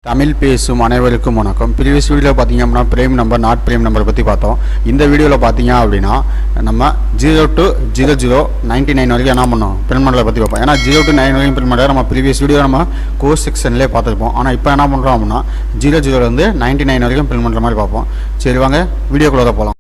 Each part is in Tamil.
தமிழ் பேசும் அனைவருக்கும் வணக்கம். ப்ரீவியஸ் வீடியோவில் பார்த்தீங்க அப்படின்னா பிரேம் நம்பர் நாட் பிரேம் நம்பரை பற்றி பார்த்தோம். இந்த வீடியோவில் பார்த்தீங்க அப்படின்னா நம்ம 0 to 00 99 வரைக்கும் என்ன பண்ணோம் பிரிண்ட் பண்ணுறதை பற்றி பார்ப்போம். ஏன்னா 0 to 9 வரைக்கும் பிரிண்ட் பண்ணுறது நம்ம ப்ரீவியஸ் வீடியோ நம்ம கோர்ஸ் செக்ஷன்லேயே பார்த்துருப்போம். ஆனால் இப்போ என்ன பண்ணுறோம் அப்படின்னா 00 99 வரைக்கும் பிரிண்ட் பண்ணுற மாதிரி பார்ப்போம். சரி வாங்க வீடியோக்குள்ளே போகலாம்.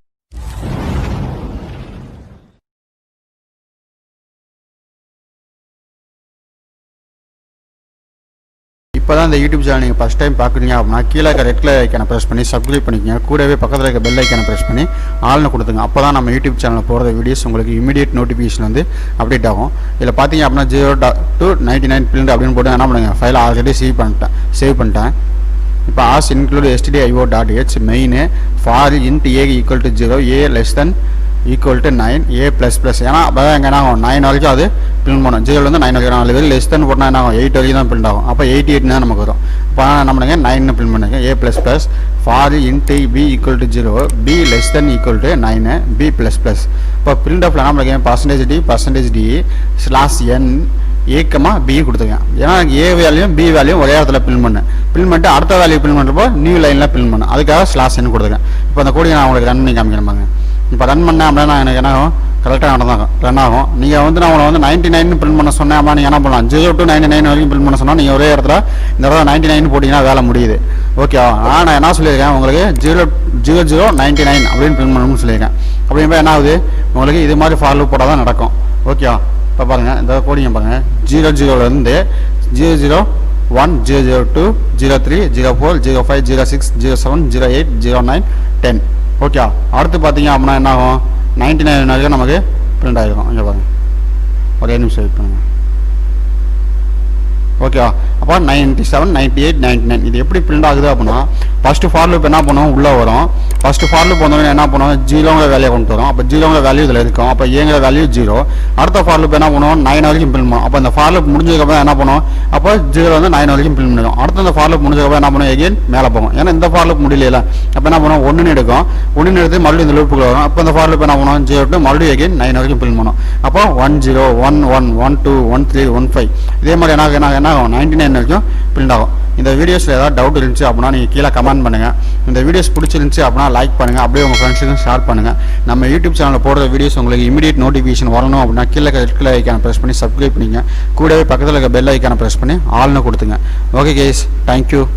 இப்போ தான் இந்த யூடியூப் சேனல் நீங்கள் ஃபஸ்ட் டைம் பார்க்குறீங்க அப்படின்னா கீழே இருக்க ரெட் கலர் ஐக்கானை ப்ரெஸ் பண்ணி சப்ஸ்கிரைப் பண்ணிக்கங்க. கூடவே பக்கத்தில் இருக்க பெல் ஐக்கானை ப்ரெஸ் பண்ணி ஆள்னு கொடுத்துங்க. அப்போ தான் நம்ம யூடியூப் சேனலில் போகிற வீடியோஸ் உங்களுக்கு இமீடியட் நோட்டிஃபிகேஷன் வந்து அப்டேட் ஆகும். இதில் பார்த்தீங்க அப்படின்னா 0 to 99 பிரிண்ட் அப்படின்னு போட்டு என்ன பண்ணுங்க ஃபைலை ஆல்ரெடி சேவ் பண்ணிட்டேன். இப்போ as include stdio.h main for int a equal to 0 a less than equal to 9 a plus plus. ஏன்னா அப்போ எங்கே என்ன ஆகும் 9 வரைக்கும் அது பிரிண்ட் பண்ணும். 0 9 வரைக்கும் 4 பேர் லெஸ் தென் போட்டால் என்ன ஆகும் 8 வரைக்கும் தான் பிரிண்ட் ஆகும். அப்போ 88 தான் நமக்கு வரும். இப்போ என்ன பண்ணுங்க 9 பிரிண்ட் பண்ணுங்க a plus plus for int b equal to 0 b less than equal to 9 b plus plus. இப்போ பிரிண்ட் ஆஃப்ல என்ன பண்ணுங்க %d ஸ்லாஷ் n ஏக்கமா பி கொடுத்துருக்கேன். ஏன்னா ஏ வேல்யூம் பி வேல்யூம் ஒரே இடத்துல பிரிண்ட் பண்ணிட்டு அடுத்த வேல்யூ பிரிண்ட் பண்ணுறப்போ நியூ லைனில் பிரிண்ட் பண்ணேன். அதுக்காக ஸ்லாஷ் n கொடுத்துருக்கேன். இப்போ அந்த கோடியை நான் உங்களுக்கு ரன் பண்ணி காமிக்கிறேன் பாருங்க. இப்போ ரன் பண்ணேன் அப்படின்னா எனக்கு என்ன ஆகும் கரெக்டாக ரன் ஆகும். நீங்கள் வந்து நான் உங்களை வந்து 99 பிரிண்ட் பண்ண சொன்னேன். அப்படின்னா நீங்கள் என்ன பண்ணலாம் 0 to 99 வரைக்கும் பிரிண்ட் பண்ண சொன்னால் நீங்கள் ஒரே இடத்துல இந்த இடத்துல 99 போட்டிங்கன்னா வேலை முடியுது. ஓகேவா? நான் என்ன சொல்லியிருக்கேன் உங்களுக்கு 00 99 அப்படின்னு பிரிண்ட் பண்ணணும்னு சொல்லியிருக்கேன். அப்படிங்கும்போது என்ன ஆகுது உங்களுக்கு இது மாதிரி ஃபார் லூப் போட்டால் தான் நடக்கும். ஓகேவா? இப்போ பாருங்கள் இந்த கோடிங்க பாருங்கள் 00 001 002 03 04 05 06 07 08 09 10. ஓகே, அடுத்து பார்த்தீங்க அப்படின்னா என்ன ஆகும் 99 வரைக்கும் நமக்கு பிரிண்ட் ஆகிருக்கும். இங்கே பாருங்கள் ஒரே நிமிஷம் வெயிட் பண்ணுங்கள். ஓகேவா? அப்போ 97 98 99 இது எப்படி பிரிண்ட் ஆகுது அப்படின்னா ஃபஸ்ட்டு ஃபார் லூப் என்ன பண்ணுவோம் உள்ளே வரும். ஃபஸ்ட்டு ஃபார் லூப் வந்தோடனே என்ன பண்ணுவோம் 0ங்கிற வேல்யூ கொண்டு வரும். அப்போ 0ங்கிற வேல்யூ இதில் இருக்கும். அப்போ ஏங்கிற வேல்யூ 0. அடுத்த ஃபார் லூப் என்ன பண்ணுவோம் 9 வரைக்கும் பிரிண்ட் பண்ணுவோம். அப்போ அந்த ஃபார் லூப் முடிஞ்சதுக்கப்புறம் என்ன பண்ணுவோம் அப்போ 0 9 வரைக்கும் பிரிண்ட் பண்ணிடும். அடுத்த அந்த ஃபார் லூப் முடிஞ்சதுக்கப்புறம் என்ன பண்ணுவோம் எகைன் மேலே போகும். ஏன்னா இந்த ஃபார் லூப் முடியல. அப்போ என்ன பண்ணுவோம் 1 எடுக்கும். 1 எடுத்து மறுபடியும் இந்த லூப்புக்குள்ள வரும். அப்போ இந்த ஃபார் லூப் என்ன பண்ணுவோம் 0 மறுபடியும் எகைன் 9 வரைக்கும் பிரிண்ட் பண்ணுவோம். அப்போ 10 11 12 13 15 இதே மாதிரி என்ன ஆகும் 99 வரைக்கும் பிரிண்ட் ஆகும். இந்த வீடியோஸில் ஏதாவது டவுட் இருந்துச்சு அப்படின்னா நீங்கள் கீழே கமெண்ட் பண்ணுங்கள். இந்த வீடியோஸ் பிடிச்சிருந்துச்சு அப்படின்னா லைக் பண்ணுங்கள். அப்படியே உங்கள் ஃப்ரெண்ட்ஸுக்கும் ஷேர் பண்ணுங்கள். நம்ம யூடியூப் சேனலில் போடுற வீடியோஸ் உங்களுக்கு இமீடியட் நோட்டிஃபிகேஷன் வரணும் அப்படின்னா கீழே ரெட் கலர் ஐக்கானை ப்ரெஸ் பண்ணி சப்ஸ்கிரைப் பண்ணிங்க. கூடவே பக்கத்தில் இருக்க பெல் ஐக்கானை ப்ரெஸ் பண்ணி ஆல்னு கொடுத்துங்க. Okay guys, thank you.